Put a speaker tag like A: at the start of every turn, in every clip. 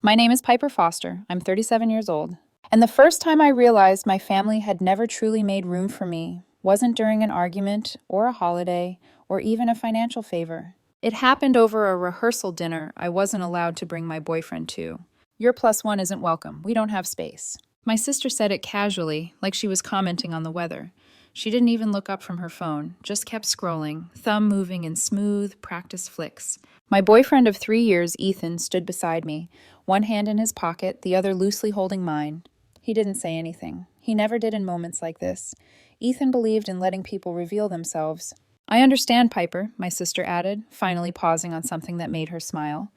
A: My name is Piper Foster. I'm 37 years old. And the first time I realized my family had never truly made room for me wasn't during an argument or a holiday or even a financial favor. It happened over a rehearsal dinner I wasn't allowed to bring my boyfriend to. Your plus one isn't welcome. We don't have space. My sister said it casually, like she was commenting on the weather. She didn't even look up from her phone, just kept scrolling, thumb moving in smooth, practice flicks. My boyfriend of 3 years, Ethan, stood beside me, one hand in his pocket, the other loosely holding mine. He didn't say anything. He never did in moments like this. Ethan believed in letting people reveal themselves. I understand, Piper, my sister added, finally pausing on something that made her smile.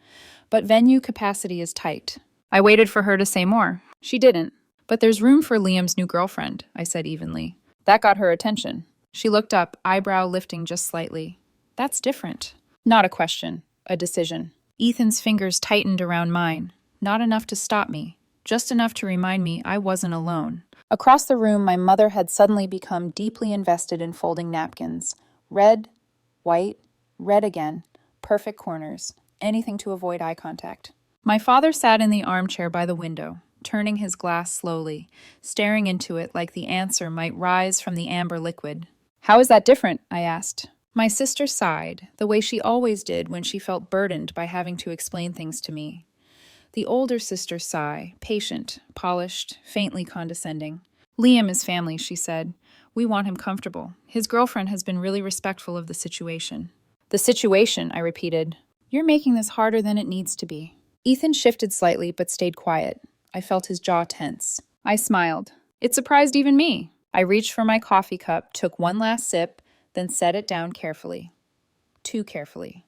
A: But venue capacity is tight. I waited for her to say more. She didn't. But there's room for Liam's new girlfriend, I said evenly. That got her attention. She looked up, eyebrow lifting just slightly. That's different. Not a question, a decision. Ethan's fingers tightened around mine. Not enough to stop me, just enough to remind me I wasn't alone. Across the room, my mother had suddenly become deeply invested in folding napkins. Red, white, red again, perfect corners, anything to avoid eye contact. My father sat in the armchair by the window, turning his glass slowly, staring into it like the answer might rise from the amber liquid. How is that different? I asked. My sister sighed, the way she always did when she felt burdened by having to explain things to me. The older sister's sigh, patient, polished, faintly condescending. Liam is family, she said. We want him comfortable. His girlfriend has been really respectful of the situation. The situation, I repeated. You're making this harder than it needs to be. Ethan shifted slightly but stayed quiet. I felt his jaw tense. I smiled. It surprised even me. I reached for my coffee cup, took one last sip, then set it down carefully. Too carefully.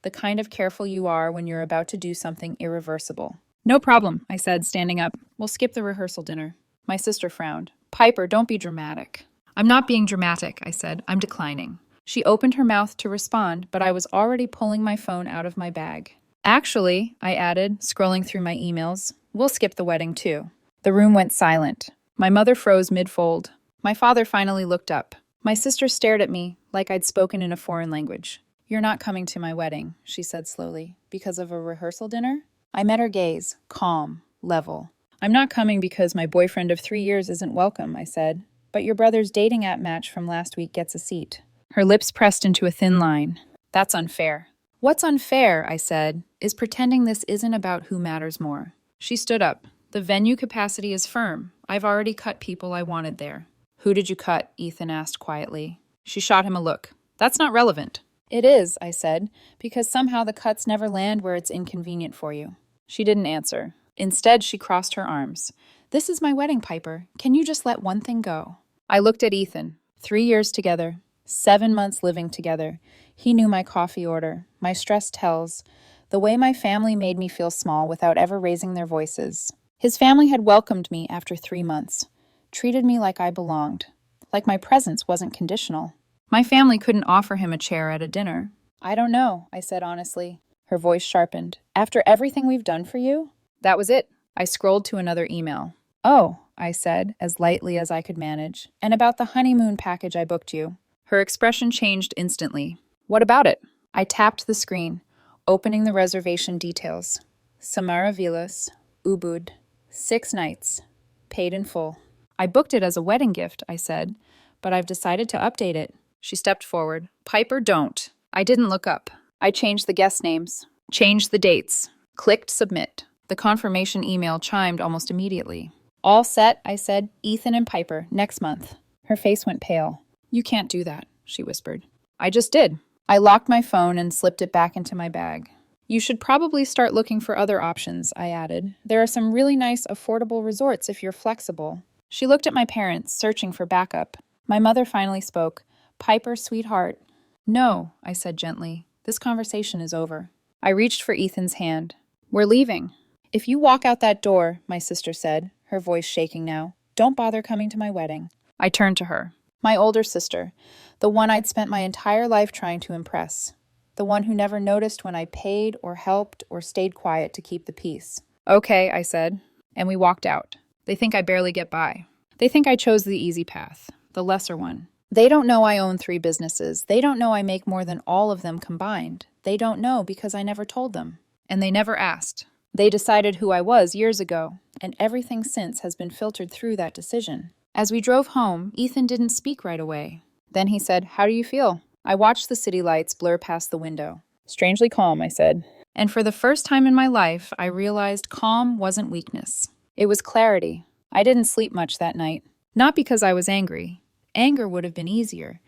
A: The kind of careful you are when you're about to do something irreversible. No problem, I said, standing up. We'll skip the rehearsal dinner. My sister frowned. Piper, don't be dramatic. I'm not being dramatic, I said. I'm declining. She opened her mouth to respond, but I was already pulling my phone out of my bag. Actually, I added, scrolling through my emails, we'll skip the wedding too. The room went silent. My mother froze mid-fold. My father finally looked up. My sister stared at me like I'd spoken in a foreign language. You're not coming to my wedding, she said slowly. Because of a rehearsal dinner? I met her gaze, calm, level. I'm not coming because my boyfriend of 3 years isn't welcome, I said. But your brother's dating app match from last week gets a seat. Her lips pressed into a thin line. That's unfair. What's unfair, I said, is pretending this isn't about who matters more. She stood up. The venue capacity is firm. I've already cut people I wanted there. Who did you cut? Ethan asked quietly. She shot him a look. That's not relevant. It is, I said, because somehow the cuts never land where it's inconvenient for you. She didn't answer. Instead, she crossed her arms. This is my wedding, Piper. Can you just let one thing go? I looked at Ethan. 3 years together. 7 months living together. He knew my coffee order, my stress tells, the way my family made me feel small without ever raising their voices. His family had welcomed me after 3 months, treated me like I belonged, like my presence wasn't conditional. My family couldn't offer him a chair at a dinner. I don't know, I said honestly. Her voice sharpened. After everything we've done for you? That was it. I scrolled to another email. Oh, I said, as lightly as I could manage. And about the honeymoon package I booked you. Her expression changed instantly. What about it? I tapped the screen, opening the reservation details. Samara Vilas, Ubud, 6 nights, paid in full. I booked it as a wedding gift, I said, but I've decided to update it. She stepped forward. Piper, don't. I didn't look up. I changed the guest names, changed the dates, clicked submit. The confirmation email chimed almost immediately. All set, I said, Ethan and Piper, next month. Her face went pale. You can't do that, she whispered. I just did. I locked my phone and slipped it back into my bag. You should probably start looking for other options, I added. There are some really nice, affordable resorts if you're flexible. She looked at my parents, searching for backup. My mother finally spoke. Piper, sweetheart. No, I said gently. This conversation is over. I reached for Ethan's hand. We're leaving. If you walk out that door, my sister said, her voice shaking now, don't bother coming to my wedding. I turned to her. My older sister, the one I'd spent my entire life trying to impress. The one who never noticed when I paid or helped or stayed quiet to keep the peace. Okay, I said, and we walked out. They think I barely get by. They think I chose the easy path, the lesser one. They don't know I own 3 businesses. They don't know I make more than all of them combined. They don't know because I never told them. And they never asked. They decided who I was years ago, and everything since has been filtered through that decision. As we drove home, Ethan didn't speak right away. Then he said, "How do you feel?" I watched the city lights blur past the window. "Strangely calm," I said. And for the first time in my life, I realized calm wasn't weakness. It was clarity. I didn't sleep much that night. Not because I was angry. Anger would have been easier.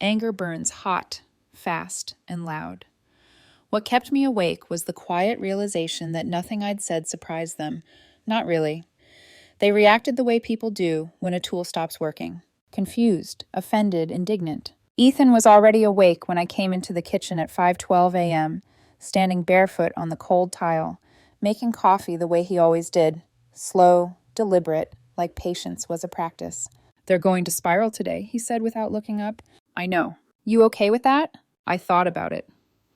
A: Anger burns hot, fast, and loud. What kept me awake was the quiet realization that nothing I'd said surprised them. Not really. They reacted the way people do when a tool stops working. Confused, offended, indignant. Ethan was already awake when I came into the kitchen at 5:12 a.m., standing barefoot on the cold tile, making coffee the way he always did. Slow, deliberate, like patience was a practice. "They're going to spiral today," he said without looking up. "I know. You okay with that?" I thought about it.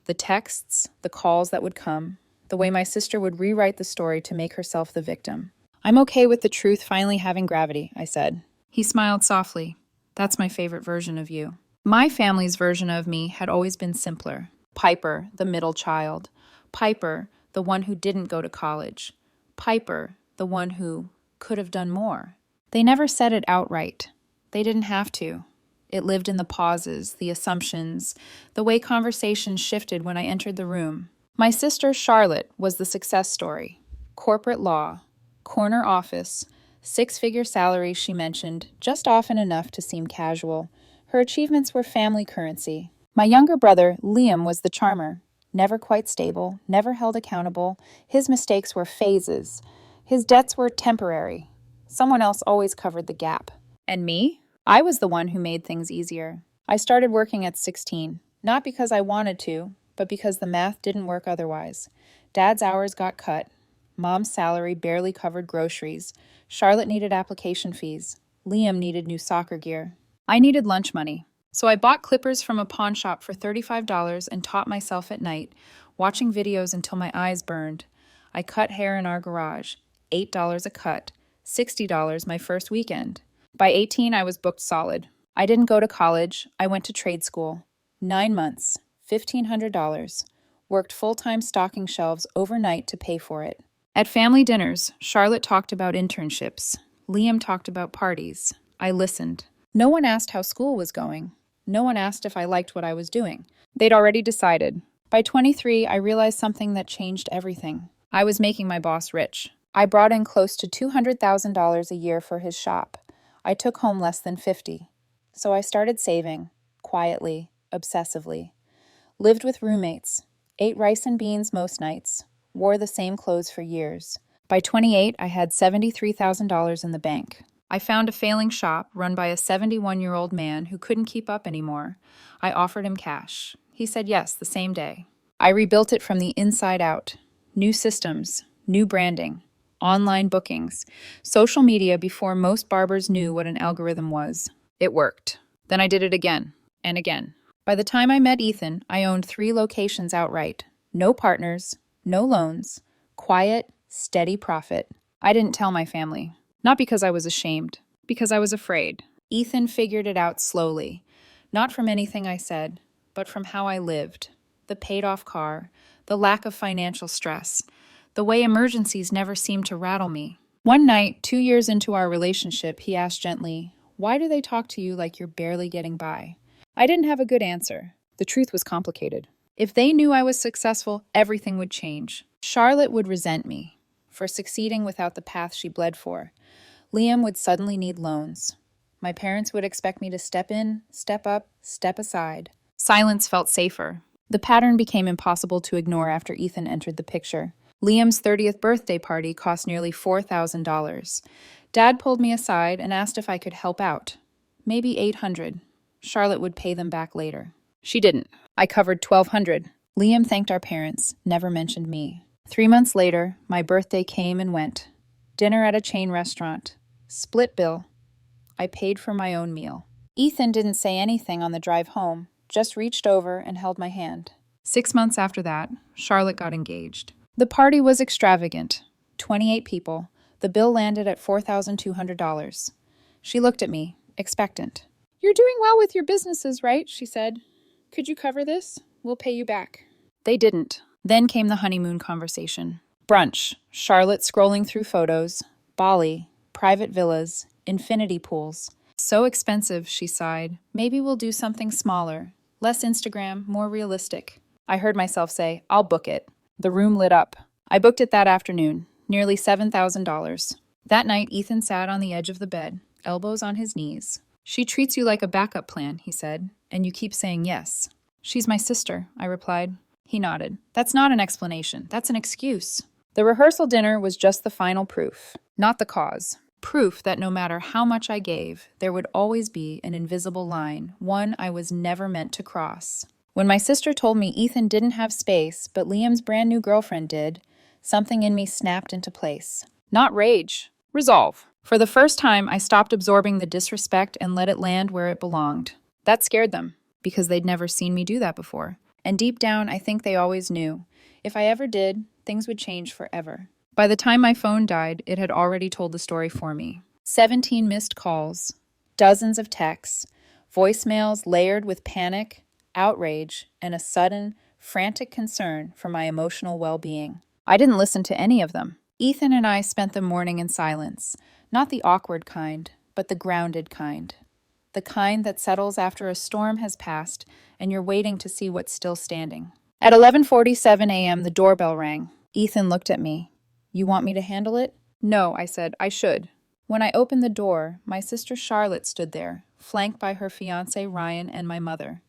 A: The texts, the calls that would come, the way my sister would rewrite the story to make herself the victim. "I'm okay with the truth finally having gravity," I said. He smiled softly. "That's my favorite version of you." My family's version of me had always been simpler. Piper, the middle child. Piper, the one who didn't go to college. Piper, the one who could have done more. They never said it outright. They didn't have to. It lived in the pauses, the assumptions, the way conversations shifted when I entered the room. My sister, Charlotte, was the success story. Corporate law, corner office, six-figure salary, she mentioned, just often enough to seem casual. Her achievements were family currency. My younger brother, Liam, was the charmer. Never quite stable, never held accountable. His mistakes were phases. His debts were temporary. Someone else always covered the gap. And me? I was the one who made things easier. I started working at 16, not because I wanted to, but because the math didn't work otherwise. Dad's hours got cut. Mom's salary barely covered groceries. Charlotte needed application fees. Liam needed new soccer gear. I needed lunch money. So I bought clippers from a pawn shop for $35 and taught myself at night, watching videos until my eyes burned. I cut hair in our garage. $8 a cut. $60 my first weekend. By 18, I was booked solid. I didn't go to college. I went to trade school. 9 months, $1,500. Worked full-time stocking shelves overnight to pay for it. At family dinners, Charlotte talked about internships. Liam talked about parties. I listened. No one asked how school was going. No one asked if I liked what I was doing. They'd already decided. By 23, I realized something that changed everything. I was making my boss rich. I brought in close to $200,000 a year for his shop. I took home less than 50. So I started saving, quietly, obsessively. Lived with roommates, ate rice and beans most nights, wore the same clothes for years. By 28, I had $73,000 in the bank. I found a failing shop run by a 71-year-old man who couldn't keep up anymore. I offered him cash. He said yes the same day. I rebuilt it from the inside out. New systems, new branding, online bookings, social media before most barbers knew what an algorithm was. It worked. Then I did it again and again. By the time I met Ethan, I owned 3 locations outright. No partners, no loans, quiet, steady profit. I didn't tell my family. Not because I was ashamed, because I was afraid. Ethan figured it out slowly, not from anything I said, but from how I lived. The paid-off car, the lack of financial stress, the way emergencies never seemed to rattle me. One night, 2 years into our relationship, he asked gently, "Why do they talk to you like you're barely getting by?" I didn't have a good answer. The truth was complicated. If they knew I was successful, everything would change. Charlotte would resent me for succeeding without the path she bled for. Liam would suddenly need loans. My parents would expect me to step in, step up, step aside. Silence felt safer. The pattern became impossible to ignore after Ethan entered the picture. Liam's 30th birthday party cost nearly $4,000. Dad pulled me aside and asked if I could help out. Maybe $800. Charlotte would pay them back later. She didn't. I covered $1,200. Liam thanked our parents, never mentioned me. 3 months later, my birthday came and went. Dinner at a chain restaurant. Split bill. I paid for my own meal. Ethan didn't say anything on the drive home, just reached over and held my hand. 6 months after that, Charlotte got engaged. The party was extravagant. 28 people. The bill landed at $4,200. She looked at me, expectant. "You're doing well with your businesses, right?" she said. "Could you cover this? We'll pay you back." They didn't. Then came the honeymoon conversation. Brunch. Charlotte scrolling through photos. Bali. Private villas. Infinity pools. So expensive, she sighed. Maybe we'll do something smaller. Less Instagram, more realistic. I heard myself say, I'll book it. The room lit up. I booked it that afternoon. Nearly $7,000. That night, Ethan sat on the edge of the bed, elbows on his knees. She treats you like a backup plan, he said, and you keep saying yes. She's my sister, I replied. He nodded. That's not an explanation. That's an excuse. The rehearsal dinner was just the final proof, not the cause. Proof that no matter how much I gave, there would always be an invisible line, one I was never meant to cross. When my sister told me Ethan didn't have space, but Liam's brand new girlfriend did, something in me snapped into place. Not rage, resolve. For the first time, I stopped absorbing the disrespect and let it land where it belonged. That scared them, because they'd never seen me do that before. And deep down, I think they always knew. If I ever did, things would change forever. By the time my phone died, it had already told the story for me. 17 missed calls, dozens of texts, voicemails layered with panic, outrage, and a sudden, frantic concern for my emotional well-being. I didn't listen to any of them. Ethan and I spent the morning in silence, not the awkward kind, but the grounded kind. The kind that settles after a storm has passed and you're waiting to see what's still standing. At 11:47 a.m., the doorbell rang. Ethan looked at me. You want me to handle it? No, I said, I should. When I opened the door, my sister Charlotte stood there, flanked by her fiancé Ryan and my mother.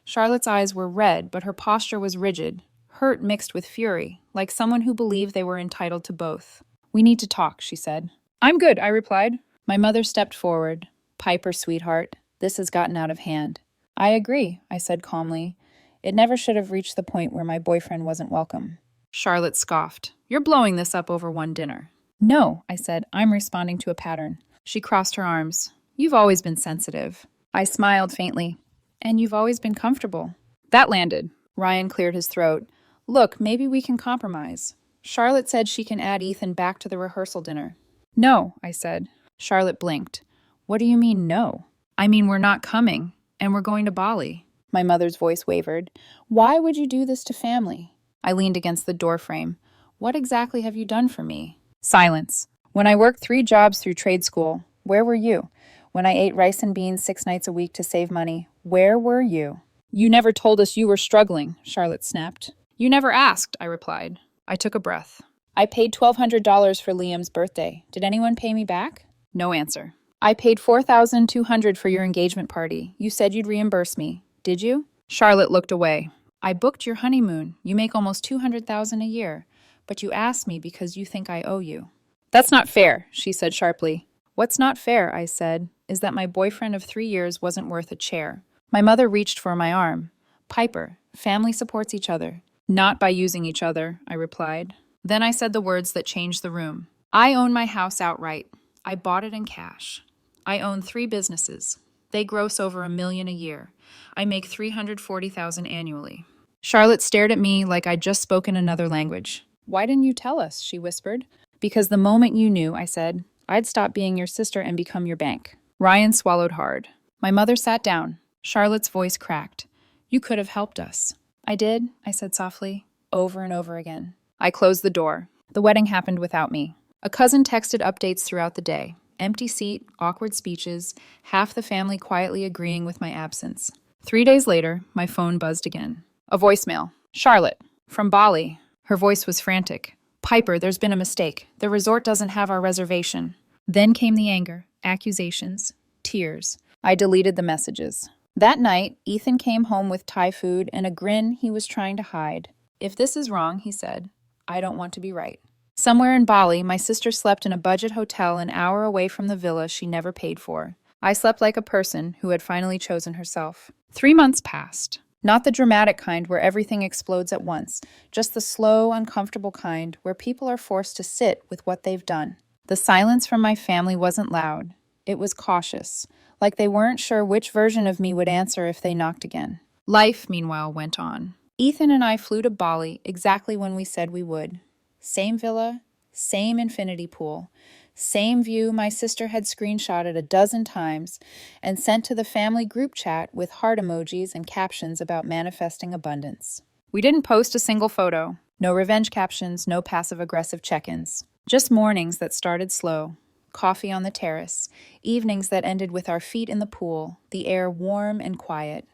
A: Charlotte's eyes were red, but her posture was rigid, hurt mixed with fury, like someone who believed they were entitled to both. We need to talk, she said. I'm good, I replied. My mother stepped forward. Piper, sweetheart, this has gotten out of hand. I agree, I said calmly. It never should have reached the point where my boyfriend wasn't welcome. Charlotte scoffed. You're blowing this up over one dinner. No, I said, I'm responding to a pattern. She crossed her arms. You've always been sensitive. I smiled faintly. And you've always been comfortable. That landed. Ryan cleared his throat. Look, maybe we can compromise. Charlotte said she can add Ethan back to the rehearsal dinner. No, I said. Charlotte blinked. What do you mean, no? I mean, we're not coming, and we're going to Bali. My mother's voice wavered. Why would you do this to family? I leaned against the doorframe. What exactly have you done for me? Silence. When I worked 3 jobs through trade school, where were you? When I ate rice and beans 6 nights a week to save money, where were you? You never told us you were struggling, Charlotte snapped. You never asked, I replied. I took a breath. I paid $1,200 for Liam's birthday. Did anyone pay me back? No answer. I paid $4,200 for your engagement party. You said you'd reimburse me. Did you? Charlotte looked away. I booked your honeymoon. You make almost $200,000 a year. But you asked me because you think I owe you. That's not fair, she said sharply. What's not fair, I said, is that my boyfriend of 3 years wasn't worth a chair. My mother reached for my arm. Piper, family supports each other. Not by using each other, I replied. Then I said the words that changed the room. I own my house outright. I bought it in cash. I own 3 businesses. They gross over $1 million a year. I make $340,000 annually. Charlotte stared at me like I'd just spoken another language. Why didn't you tell us? She whispered. Because the moment you knew, I said, I'd stop being your sister and become your bank. Ryan swallowed hard. My mother sat down. Charlotte's voice cracked. You could have helped us. I did, I said softly, over and over again. I closed the door. The wedding happened without me. A cousin texted updates throughout the day. Empty seat, awkward speeches, half the family quietly agreeing with my absence. 3 days later, my phone buzzed again. A voicemail. Charlotte, from Bali. Her voice was frantic. Piper, there's been a mistake. The resort doesn't have our reservation. Then came the anger, accusations, tears. I deleted the messages. That night, Ethan came home with Thai food and a grin he was trying to hide. If this is wrong, he said, I don't want to be right. Somewhere in Bali, my sister slept in a budget hotel an hour away from the villa she never paid for. I slept like a person who had finally chosen herself. 3 months passed. Not the dramatic kind where everything explodes at once, just the slow, uncomfortable kind where people are forced to sit with what they've done. The silence from my family wasn't loud. It was cautious, like they weren't sure which version of me would answer if they knocked again. Life, meanwhile, went on. Ethan and I flew to Bali exactly when we said we would. Same villa, same infinity pool, same view my sister had screenshotted a dozen times and sent to the family group chat with heart emojis and captions about manifesting abundance. We didn't post a single photo. No revenge captions, no passive-aggressive check-ins. Just mornings that started slow, coffee on the terrace, evenings that ended with our feet in the pool, the air warm and quiet.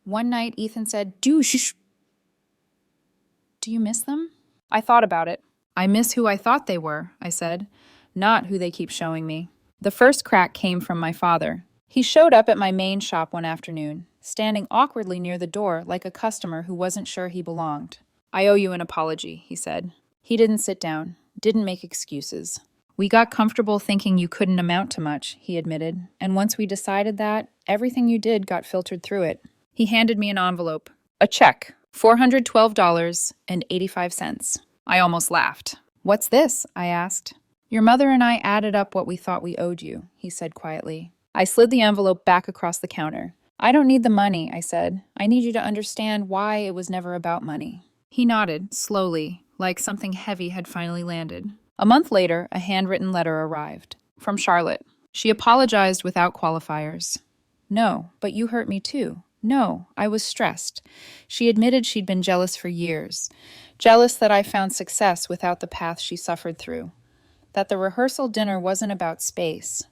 A: One night, Ethan said, Do you miss them? I thought about it. I miss who I thought they were, I said, not who they keep showing me. The first crack came from my father. He showed up at my main shop one afternoon, standing awkwardly near the door like a customer who wasn't sure he belonged. I owe you an apology, he said. He didn't sit down, didn't make excuses. We got comfortable thinking you couldn't amount to much, he admitted, and once we decided that, everything you did got filtered through it. He handed me an envelope. A check. $412.85. I almost laughed. What's this? I asked. Your mother and I added up what we thought we owed you, he said quietly. I slid the envelope back across the counter. I don't need the money, I said. I need you to understand why it was never about money. He nodded, slowly, like something heavy had finally landed. A month later, a handwritten letter arrived. From Charlotte. She apologized without qualifiers. No, but you hurt me too. No, I was stressed. She admitted she'd been jealous for years. Jealous that I found success without the path she suffered through. That the rehearsal dinner wasn't about space.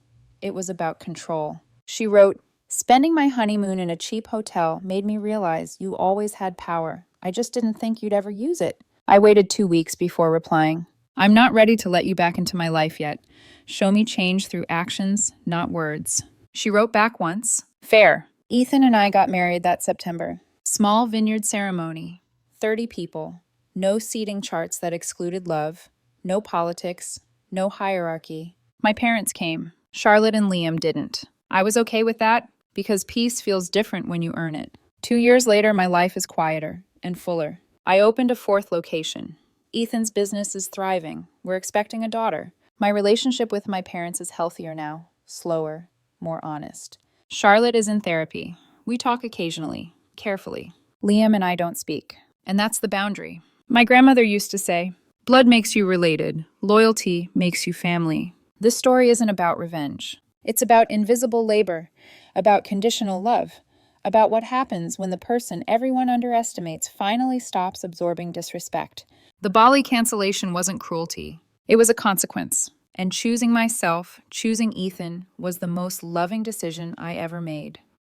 A: It was about control. She wrote, Spending my honeymoon in a cheap hotel made me realize you always had power. I just didn't think you'd ever use it. I waited 2 weeks before replying. I'm not ready to let you back into my life yet. Show me change through actions, not words. She wrote back once. Fair. Ethan and I got married that September. Small vineyard ceremony. 30 people. No seating charts that excluded love. No politics. No hierarchy. My parents came. Charlotte and Liam didn't. I was okay with that because peace feels different when you earn it. 2 years later, my life is quieter and fuller. I opened a 4th location. Ethan's business is thriving. We're expecting a daughter. My relationship with my parents is healthier now. Slower. More honest. Charlotte is in therapy. We talk occasionally, carefully. Liam and I don't speak. And that's the boundary. My grandmother used to say, blood makes you related. Loyalty makes you family. This story isn't about revenge. It's about invisible labor, about conditional love, about what happens when the person everyone underestimates finally stops absorbing disrespect. The Bali cancellation wasn't cruelty. It was a consequence. And choosing myself, choosing Ethan, was the most loving decision I ever made.